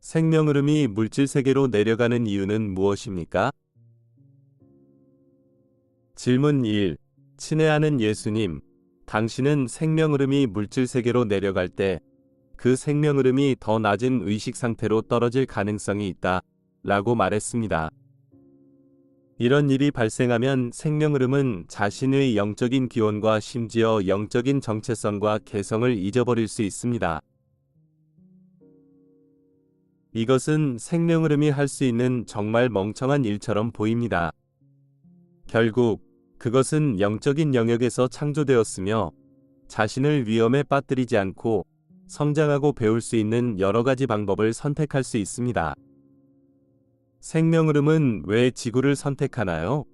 생명 흐름이 물질 세계로 내려가는 이유는 무엇입니까? 질문 1. 친애하는 예수님, 당신은 생명 흐름이 물질 세계로 내려갈 때 그 생명 흐름이 더 낮은 의식 상태로 떨어질 가능성이 있다 라고 말했습니다. 이런 일이 발생하면 생명 흐름은 자신의 영적인 기원과 심지어 영적인 정체성과 개성을 잊어버릴 수 있습니다. 이것은 생명 흐름이 할 수 있는 정말 멍청한 일처럼 보입니다. 결국 그것은 영적인 영역에서 창조되었으며 자신을 위험에 빠뜨리지 않고 성장하고 배울 수 있는 여러 가지 방법을 선택할 수 있습니다. 생명 흐름은 왜 지구를 선택하나요?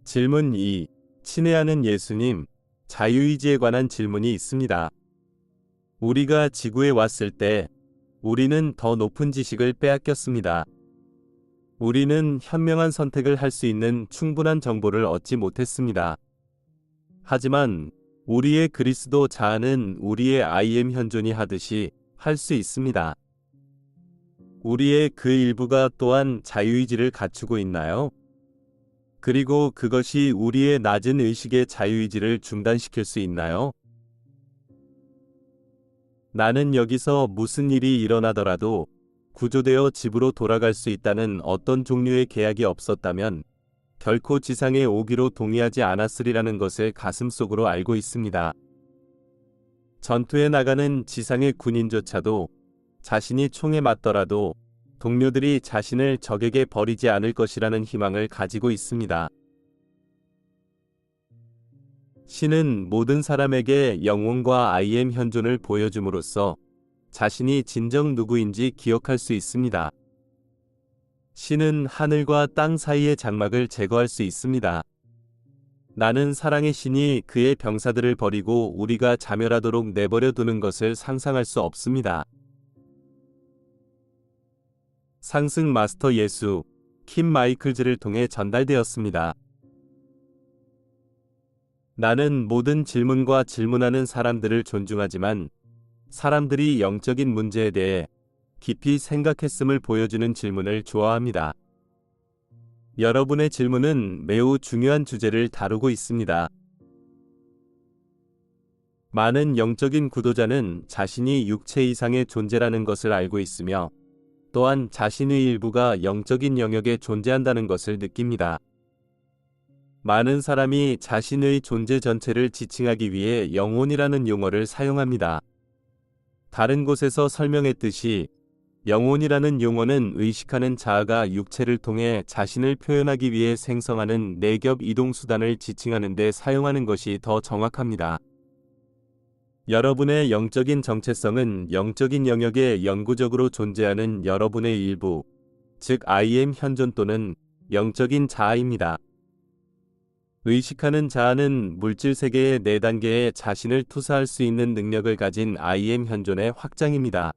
질문 2. 친애하는 예수님, 자유의지에 관한 질문이 있습니다. 우리가 지구에 왔을 때 우리는 더 높은 지식을 빼앗겼습니다. 우리는 현명한 선택을 할 수 있는 충분한 정보를 얻지 못했습니다. 하지만 우리의 그리스도 자아는 우리의 I am 현존이 하듯이 할 수 있습니다. 우리의 그 일부가 또한 자유의지를 갖추고 있나요? 그리고 그것이 우리의 낮은 의식의 자유의지를 중단시킬 수 있나요? 나는 여기서 무슨 일이 일어나더라도 구조되어 집으로 돌아갈 수 있다는 어떤 종류의 계약이 없었다면 결코 지상에 오기로 동의하지 않았으리라는 것을 가슴속으로 알고 있습니다. 전투에 나가는 지상의 군인조차도 자신이 총에 맞더라도 동료들이 자신을 적에게 버리지 않을 것이라는 희망을 가지고 있습니다. 신은 모든 사람에게 영혼과 I am 현존을 보여줌으로써 자신이 진정 누구인지 기억할 수 있습니다. 신은 하늘과 땅 사이의 장막을 제거할 수 있습니다. 나는 사랑의 신이 그의 병사들을 버리고 우리가 자멸하도록 내버려 두는 것을 상상할 수 없습니다. 상승 마스터 예수, 킴 마이클즈를 통해 전달되었습니다. 나는 모든 질문과 질문하는 사람들을 존중하지만 사람들이 영적인 문제에 대해 깊이 생각했음을 보여주는 질문을 좋아합니다. 여러분의 질문은 매우 중요한 주제를 다루고 있습니다. 많은 영적인 구도자는 자신이 육체 이상의 존재라는 것을 알고 있으며 또한 자신의 일부가 영적인 영역에 존재한다는 것을 느낍니다. 많은 사람이 자신의 존재 전체를 지칭하기 위해 영혼이라는 용어를 사용합니다. 다른 곳에서 설명했듯이 영혼이라는 용어는 의식하는 자아가 육체를 통해 자신을 표현하기 위해 생성하는 내겹 이동 수단을 지칭하는 데 사용하는 것이 더 정확합니다. 여러분의 영적인 정체성은 영적인 영역에 영구적으로 존재하는 여러분의 일부, 즉 I am 현존 또는 영적인 자아입니다. 의식하는 자아는 물질 세계의 4단계에 자신을 투사할 수 있는 능력을 가진 I am 현존의 확장입니다.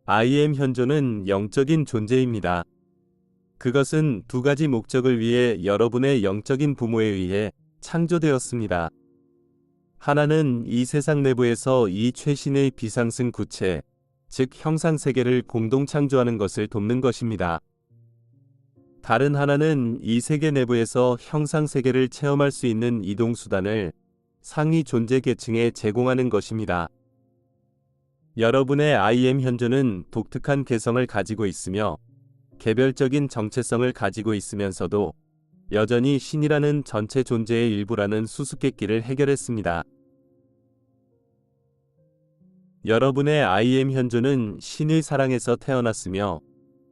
I am 현존은 영적인 존재입니다. 그것은 두 가지 목적을 위해 여러분의 영적인 부모에 의해 창조되었습니다. 하나는 이 세상 내부에서 이 최신의 비상승 구체, 즉 형상세계를 공동 창조하는 것을 돕는 것입니다. 다른 하나는 이 세계 내부에서 형상세계를 체험할 수 있는 이동수단을 상위 존재 계층에 제공하는 것입니다. 여러분의 I am 현존은 독특한 개성을 가지고 있으며 개별적인 정체성을 가지고 있으면서도 여전히 신이라는 전체 존재의 일부라는 수수께끼를 해결했습니다. 여러분의 I am 현존은 신의 사랑에서 태어났으며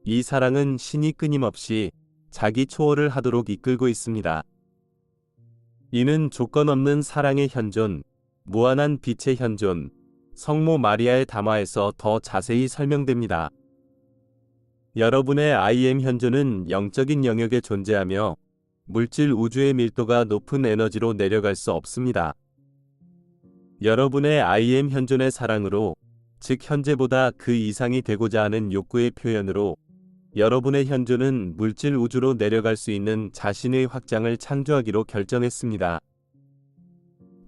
이 사랑은 신이 끊임없이 자기 초월을 하도록 이끌고 있습니다. 이는 조건 없는 사랑의 현존, 무한한 빛의 현존, 성모 마리아의 담화에서 더 자세히 설명됩니다. 여러분의 I am 현존은 영적인 영역에 존재하며 물질 우주의 밀도가 높은 에너지로 내려갈 수 없습니다. 여러분의 I am 현존의 사랑으로, 즉 현재보다 그 이상이 되고자 하는 욕구의 표현으로 여러분의 현존은 물질 우주로 내려갈 수 있는 자신의 확장을 창조하기로 결정했습니다.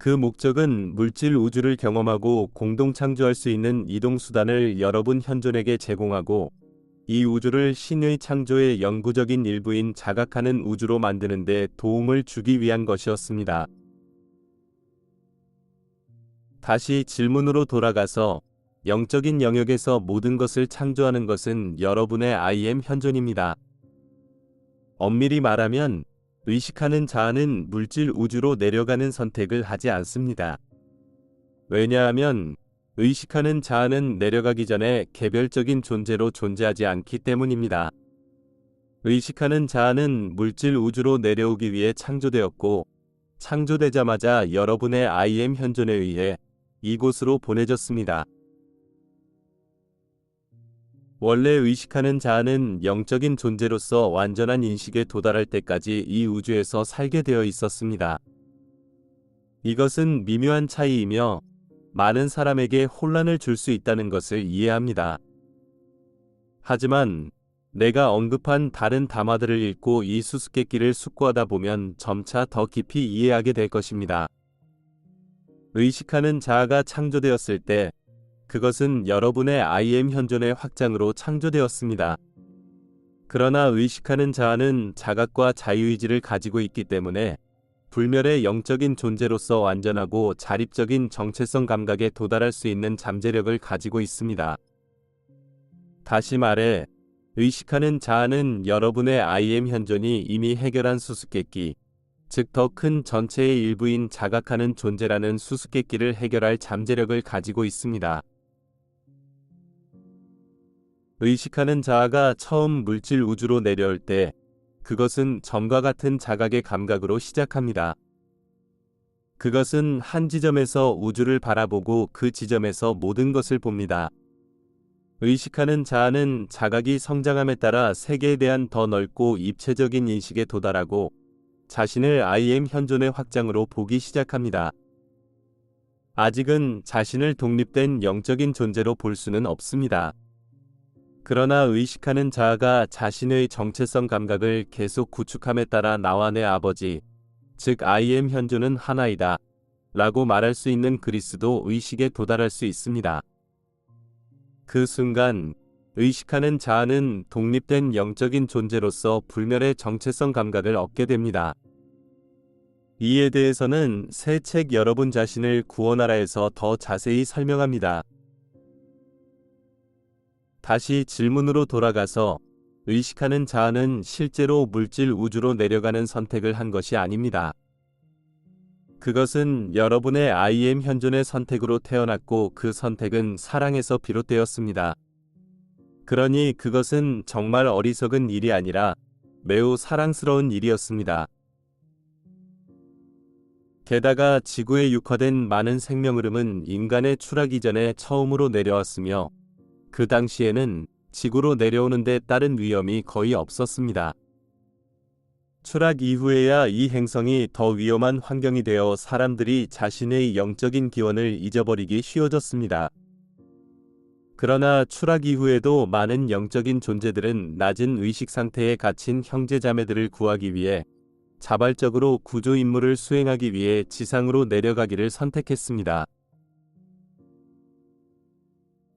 그 목적은 물질 우주를 경험하고 공동 창조할 수 있는 이동수단을 여러분 현존에게 제공하고 이 우주를 신의 창조의 영구적인 일부인 자각하는 우주로 만드는 데 도움을 주기 위한 것이었습니다. 다시 질문으로 돌아가서 영적인 영역에서 모든 것을 창조하는 것은 여러분의 I am 현존입니다. 엄밀히 말하면 의식하는 자아는 물질 우주로 내려가는 선택을 하지 않습니다. 왜냐하면 의식하는 자아는 내려가기 전에 개별적인 존재로 존재하지 않기 때문입니다. 의식하는 자아는 물질 우주로 내려오기 위해 창조되었고 창조되자마자 여러분의 I am 현존에 의해 이곳으로 보내졌습니다. 원래 의식하는 자아는 영적인 존재로서 완전한 인식에 도달할 때까지 이 우주에서 살게 되어 있었습니다. 이것은 미묘한 차이이며 많은 사람에게 혼란을 줄 수 있다는 것을 이해합니다. 하지만 내가 언급한 다른 담화들을 읽고 이 수수께끼를 숙고하다 보면 점차 더 깊이 이해하게 될 것입니다. 의식하는 자아가 창조되었을 때 그것은 여러분의 I am 현존의 확장으로 창조되었습니다. 그러나 의식하는 자아는 자각과 자유의지를 가지고 있기 때문에 불멸의 영적인 존재로서 완전하고 자립적인 정체성 감각에 도달할 수 있는 잠재력을 가지고 있습니다. 다시 말해, 의식하는 자아는 여러분의 I am 현존이 이미 해결한 수수께끼, 즉 더 큰 전체의 일부인 자각하는 존재라는 수수께끼를 해결할 잠재력을 가지고 있습니다. 의식하는 자아가 처음 물질 우주로 내려올 때 그것은 점과 같은 자각의 감각으로 시작합니다. 그것은 한 지점에서 우주를 바라보고 그 지점에서 모든 것을 봅니다. 의식하는 자아는 자각이 성장함에 따라 세계에 대한 더 넓고 입체적인 인식에 도달하고 자신을 I am 현존의 확장으로 보기 시작합니다. 아직은 자신을 독립된 영적인 존재로 볼 수는 없습니다. 그러나 의식하는 자아가 자신의 정체성 감각을 계속 구축함에 따라 나와 내 아버지, 즉 I am 현존은 하나이다 라고 말할 수 있는 그리스도 의식에 도달할 수 있습니다. 그 순간 의식하는 자아는 독립된 영적인 존재로서 불멸의 정체성 감각을 얻게 됩니다. 이에 대해서는 새 책 여러분 자신을 구원하라에서 더 자세히 설명합니다. 다시 질문으로 돌아가서 의식하는 자아는 실제로 물질 우주로 내려가는 선택을 한 것이 아닙니다. 그것은 여러분의 I am 현존의 선택으로 태어났고 그 선택은 사랑에서 비롯되었습니다. 그러니 그것은 정말 어리석은 일이 아니라 매우 사랑스러운 일이었습니다. 게다가 지구에 육화된 많은 생명 흐름은 인간의 추락 이전에 처음으로 내려왔으며 그 당시에는 지구로 내려오는 데 따른 위험이 거의 없었습니다. 추락 이후에야 이 행성이 더 위험한 환경이 되어 사람들이 자신의 영적인 기원을 잊어버리기 쉬워졌습니다. 그러나 추락 이후에도 많은 영적인 존재들은 낮은 의식 상태에 갇힌 형제자매들을 구하기 위해 자발적으로 구조 임무를 수행하기 위해 지상으로 내려가기를 선택했습니다.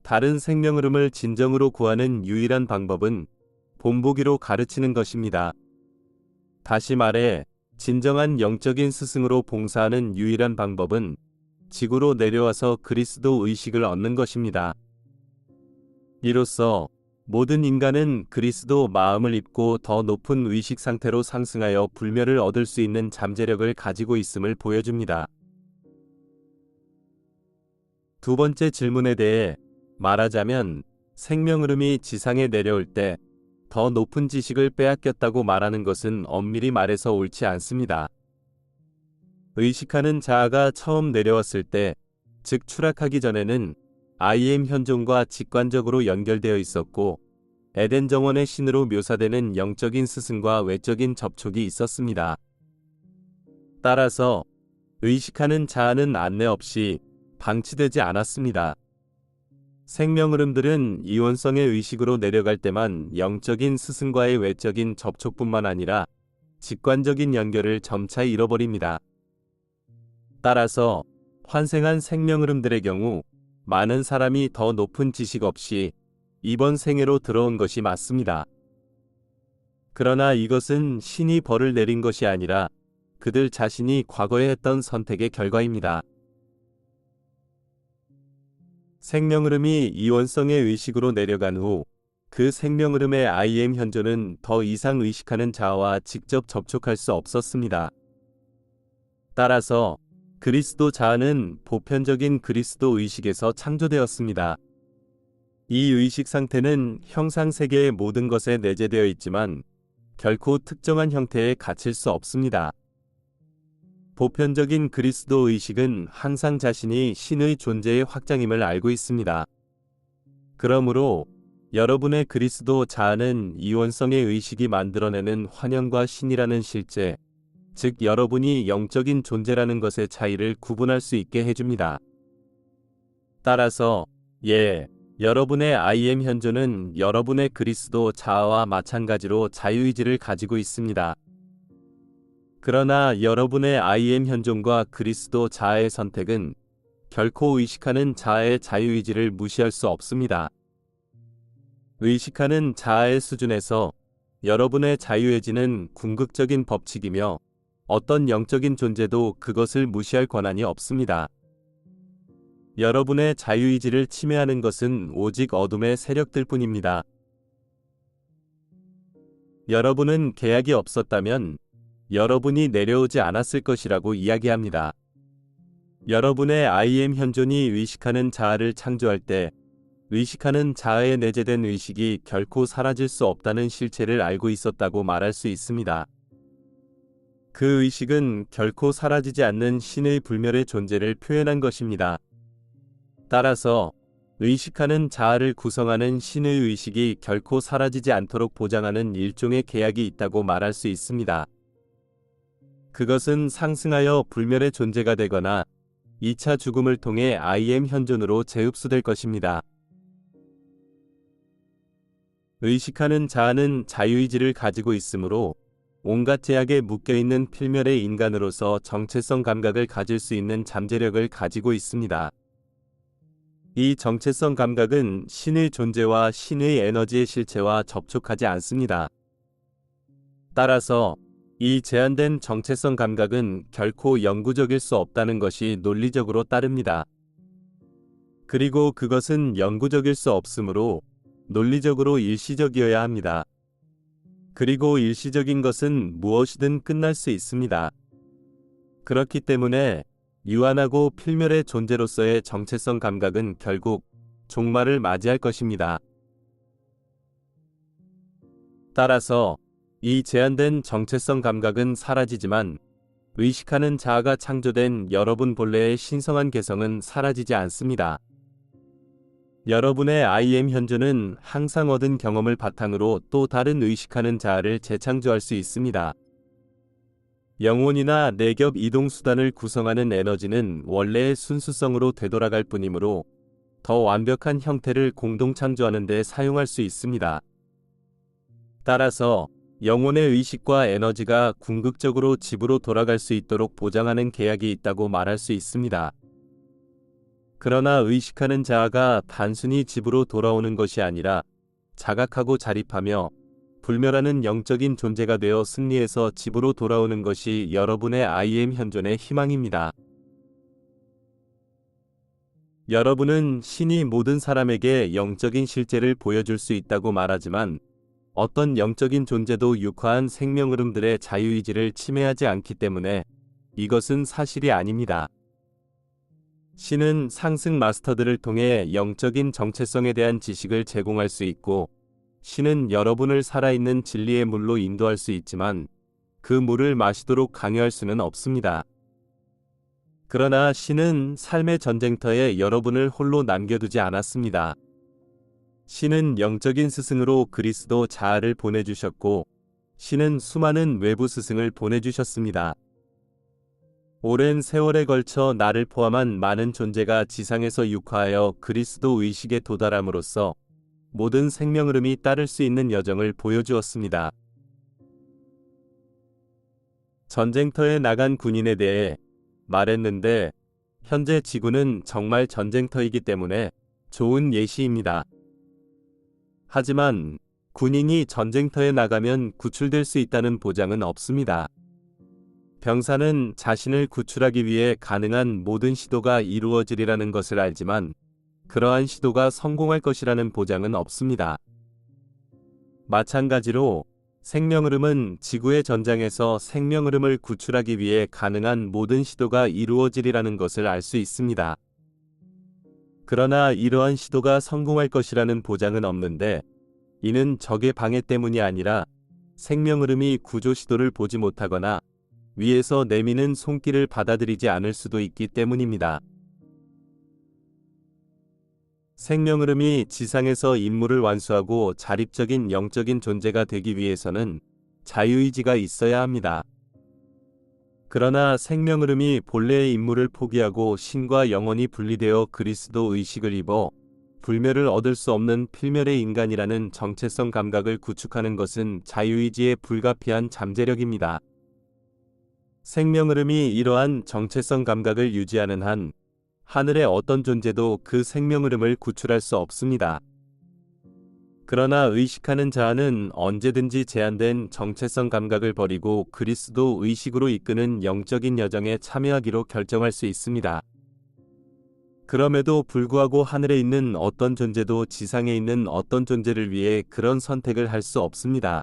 다른 생명 흐름을 진정으로 구하는 유일한 방법은 본보기로 가르치는 것입니다. 다시 말해, 진정한 영적인 스승으로 봉사하는 유일한 방법은 지구로 내려와서 그리스도 의식을 얻는 것입니다. 이로써 모든 인간은 그리스도 마음을 입고 더 높은 의식 상태로 상승하여 불멸을 얻을 수 있는 잠재력을 가지고 있음을 보여줍니다. 두 번째 질문에 대해 말하자면 생명 흐름이 지상에 내려올 때 더 높은 지식을 빼앗겼다고 말하는 것은 엄밀히 말해서 옳지 않습니다. 의식하는 자아가 처음 내려왔을 때, 즉 추락하기 전에는 I am 현존과 직관적으로 연결되어 있었고 에덴 정원의 신으로 묘사되는 영적인 스승과 외적인 접촉이 있었습니다. 따라서 의식하는 자아는 안내 없이 방치되지 않았습니다. 생명 흐름들은 이원성의 의식으로 내려갈 때만 영적인 스승과의 외적인 접촉뿐만 아니라 직관적인 연결을 점차 잃어버립니다. 따라서 환생한 생명 흐름들의 경우 많은 사람이 더 높은 지식 없이 이번 생애로 들어온 것이 맞습니다. 그러나 이것은 신이 벌을 내린 것이 아니라 그들 자신이 과거에 했던 선택의 결과입니다. 생명 흐름이 이원성의 의식으로 내려간 후 그 생명 흐름의 IM 현존은 더 이상 의식하는 자아와 직접 접촉할 수 없었습니다. 따라서 그리스도 자아는 보편적인 그리스도 의식에서 창조되었습니다. 이 의식 상태는 형상 세계의 모든 것에 내재되어 있지만 결코 특정한 형태에 갇힐 수 없습니다. 보편적인 그리스도 의식은 항상 자신이 신의 존재의 확장임을 알고 있습니다. 그러므로 여러분의 그리스도 자아는 이원성의 의식이 만들어내는 환영과 신이라는 실제, 즉 여러분이 영적인 존재라는 것의 차이를 구분할 수 있게 해줍니다. 따라서 여러분의 IM 현존은 여러분의 그리스도 자아와 마찬가지로 자유의지를 가지고 있습니다. 그러나 여러분의 IM 현존과 그리스도 자아의 선택은 결코 의식하는 자아의 자유의지를 무시할 수 없습니다. 의식하는 자아의 수준에서 여러분의 자유의지는 궁극적인 법칙이며 어떤 영적인 존재도 그것을 무시할 권한이 없습니다. 여러분의 자유의지를 침해하는 것은 오직 어둠의 세력들 뿐입니다. 여러분은 계약이 없었다면 여러분이 내려오지 않았을 것이라고 이야기합니다. 여러분의 IM 현존이 의식하는 자아를 창조할 때 의식하는 자아에 내재된 의식이 결코 사라질 수 없다는 실체를 알고 있었다고 말할 수 있습니다. 그 의식은 결코 사라지지 않는 신의 불멸의 존재를 표현한 것입니다. 따라서 의식하는 자아를 구성하는 신의 의식이 결코 사라지지 않도록 보장하는 일종의 계약이 있다고 말할 수 있습니다. 그것은 상승하여 불멸의 존재가 되거나 2차 죽음을 통해 IM 현존으로 재흡수될 것입니다. 의식하는 자아는 자유의지를 가지고 있으므로 온갖 제약에 묶여있는 필멸의 인간으로서 정체성 감각을 가질 수 있는 잠재력을 가지고 있습니다. 이 정체성 감각은 신의 존재와 신의 에너지의 실체와 접촉하지 않습니다. 따라서 이 제한된 정체성 감각은 결코 영구적일 수 없다는 것이 논리적으로 따릅니다. 그리고 그것은 영구적일 수 없으므로 논리적으로 일시적이어야 합니다. 그리고 일시적인 것은 무엇이든 끝날 수 있습니다. 그렇기 때문에 유한하고 필멸의 존재로서의 정체성 감각은 결국 종말을 맞이할 것입니다. 따라서 이 제한된 정체성 감각은 사라지지만 의식하는 자아가 창조된 여러분 본래의 신성한 개성은 사라지지 않습니다. 여러분의 IM 현존은 항상 얻은 경험을 바탕으로 또 다른 의식하는 자아를 재창조할 수 있습니다. 영혼이나 내겹 이동 수단을 구성하는 에너지는 원래의 순수성으로 되돌아갈 뿐이므로 더 완벽한 형태를 공동 창조하는 데 사용할 수 있습니다. 따라서 영혼의 의식과 에너지가 궁극적으로 집으로 돌아갈 수 있도록 보장하는 계약이 있다고 말할 수 있습니다. 그러나 의식하는 자아가 단순히 집으로 돌아오는 것이 아니라 자각하고 자립하며 불멸하는 영적인 존재가 되어 승리해서 집으로 돌아오는 것이 여러분의 IM 현존의 희망입니다. 여러분은 신이 모든 사람에게 영적인 실제를 보여줄 수 있다고 말하지만 어떤 영적인 존재도 육화한 생명 흐름들의 자유의지를 침해하지 않기 때문에 이것은 사실이 아닙니다. 신은 상승 마스터들을 통해 영적인 정체성에 대한 지식을 제공할 수 있고 신은 여러분을 살아있는 진리의 물로 인도할 수 있지만 그 물을 마시도록 강요할 수는 없습니다. 그러나 신은 삶의 전쟁터에 여러분을 홀로 남겨두지 않았습니다. 신은 영적인 스승으로 그리스도 자아를 보내주셨고 신은 수많은 외부 스승을 보내주셨습니다. 오랜 세월에 걸쳐 나를 포함한 많은 존재가 지상에서 육화하여 그리스도 의식에 도달함으로써 모든 생명 흐름이 따를 수 있는 여정을 보여주었습니다. 전쟁터에 나간 군인에 대해 말했는데 현재 지구는 정말 전쟁터이기 때문에 좋은 예시입니다. 하지만 군인이 전쟁터에 나가면 구출될 수 있다는 보장은 없습니다. 병사는 자신을 구출하기 위해 가능한 모든 시도가 이루어지리라는 것을 알지만 그러한 시도가 성공할 것이라는 보장은 없습니다. 마찬가지로 생명 흐름은 지구의 전장에서 생명 흐름을 구출하기 위해 가능한 모든 시도가 이루어지리라는 것을 알 수 있습니다. 그러나 이러한 시도가 성공할 것이라는 보장은 없는데 이는 적의 방해 때문이 아니라 생명 흐름이 구조 시도를 보지 못하거나 위에서 내미는 손길을 받아들이지 않을 수도 있기 때문입니다. 생명 흐름이 지상에서 임무를 완수하고 자립적인 영적인 존재가 되기 위해서는 자유의지가 있어야 합니다. 그러나 생명 흐름이 본래의 임무를 포기하고 신과 영혼이 분리되어 그리스도 의식을 입어 불멸을 얻을 수 없는 필멸의 인간이라는 정체성 감각을 구축하는 것은 자유의지에 불가피한 잠재력입니다. 생명 흐름이 이러한 정체성 감각을 유지하는 한 하늘의 어떤 존재도 그 생명 흐름을 구출할 수 없습니다. 그러나 의식하는 자아는 언제든지 제한된 정체성 감각을 버리고 그리스도 의식으로 이끄는 영적인 여정에 참여하기로 결정할 수 있습니다. 그럼에도 불구하고 하늘에 있는 어떤 존재도 지상에 있는 어떤 존재를 위해 그런 선택을 할 수 없습니다.